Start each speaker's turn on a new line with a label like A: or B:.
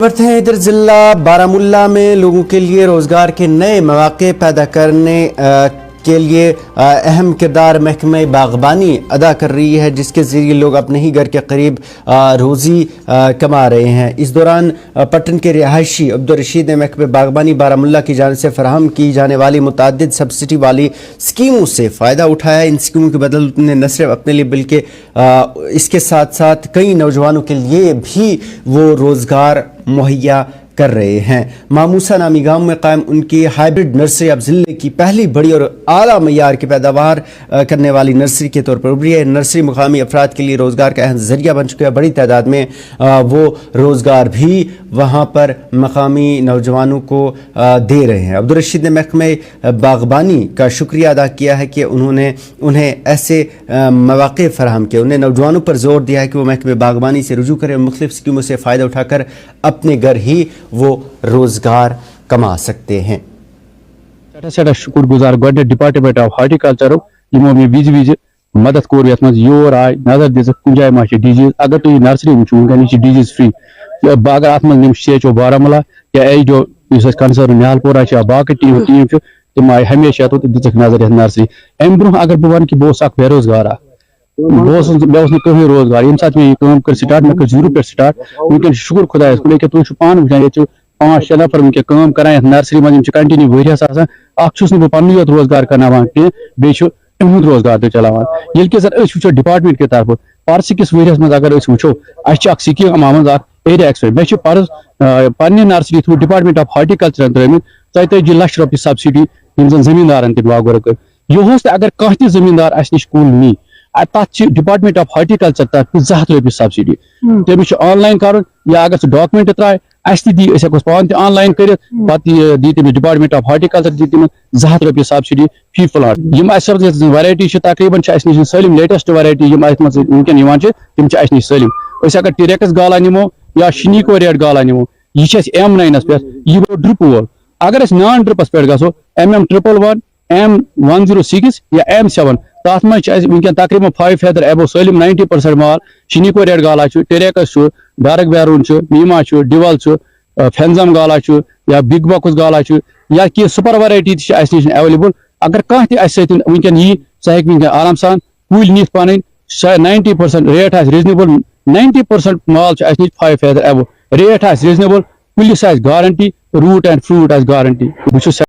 A: बढ़ते हैं इधर ज़िला बारामुल्ला में लोगों के लिए रोज़गार के नए मौके पैदा करने के लिए अहम किरदार महकमे बागबानी अदा कर रही है, जिसके ज़रिए लोग अपने ही घर के करीब रोज़ी कमा रहे हैं। इस दौरान पटन के रिहायशी अब्दुल रशीद ने महकमे बागबानी बारामुल्ला की जानिब से फराहम की जाने वाली मुतअद्दिद सब्सिडी वाली स्कीमों से फ़ायदा उठाया। इन स्कीमों के बदल ने न सिर्फ अपने लिए बल्कि इसके साथ साथ कई नौजवानों के लिए भी वो रोज़गार मुहैया कर रहे हैं। मामूसा नामी गांव में कायम उनकी हाइब्रिड नर्सरी अब ज़िले की पहली बड़ी और आला मयार की पैदावार करने वाली नर्सरी के तौर पर उभरी है। नर्सरी मुकामी अफराद के लिए रोज़गार का अहम ज़रिया बन चुका है। बड़ी तादाद में वो रोज़गार भी वहाँ पर मकामी नौजवानों को दे रहे हैं। अब्दुल रशीद ने महकमे बागबानी का शुक्रिया अदा किया है कि उन्होंने उन्हें ऐसे मौक़े फराहम किए। उन्हें नौजवानों पर जोर दिया है कि वो महकमे बागबानी से रुजू करें, मुख्तलिफ स्कीमों से फ़ायदा उठाकर अपने घर ही वो रोजगार कमा सकते हैं।
B: सैठा शुक्र गुजार गवर्नमेंट डिपार्टमेंट ऑफ हॉर्टिकल्चर यमो मे विज विज मदद कोर यथ मज योर आय नजर दिस कुन जाय मा डीजीज अगर तुम नर्सरी वुचु डीजीज फ्री अगर अत मज सीएचओ बारामुला या एचओ कंसर्न निहालपोरा बाकी टीम तम आय हमेशा तो दिख नजर नर्सरी अम ब्रोह अगर बह वन कि बह बेरोजगार मे कहीं रोजगार ये सात मे काम कर स्टार्ट मे कर जीरो पे स्टार्ट वनकन शुक्र खुदायस कुन तुम पान वुचान ये 5-6 नफर वनक काम करान नर्सरी मज कंटिन्यू वरियस बह पन योत रोजगार करनावान बे इहुद रोजगार तो चलावान ये कि जर वो डिपार्टमेंट के तरफ पर्स किस वरियस मज अगर वो स्कीम मज एरिया एक्सपेक्ट मे पर्स पन्ने nursery through department of horticulture त्रिमित 40 लाख रुपये सब्सिडी जमींदारन तगुर कर यह अगर कह जमींदार अस नश कुल नी तथ डिपार्टमेंट ऑफ हॉर्टिकल्चर तरफ 2 हथ रुपये सब्सिडी तमिस ऑनलाइन कर या अगर डॉक्यूमेंट त्राय अस दी पान ऑनलाइन कर दी तमिस डिपार्टमेंट ऑफ हॉर्टिकल्चर दी तम 2 हथ रुपये सब्सिडी फी प्लाट वैरायटी तकरीबन सलिम लेटेस्ट वैरायटी वनकन तम नश सलिम अगर टिरेक्स गाला निमो या शिनीको रेड गाला निमो यह M9 पे यह गो ड्रिप वोल अगर नॉन ड्रिपस पे गो MM111 M106 या M7 तथ मन तकरीबन 5 फेदर एबो सलिम 90% माल शिनीको रेड गाला टेरेकस डार्क बैरून मीमा डिवल फेंजम गाला या बिग बॉक्स गाला या कि सुपर वैरायटी नश अवेलेबल अगर कह वनकन यी सह हे आराम सान कुल नीत पन 90% रेट रीजनेबल 90% माल नश 5 फेदर एबो रेट रीजनेबल कुलिस guarantee root and fruit guarantee.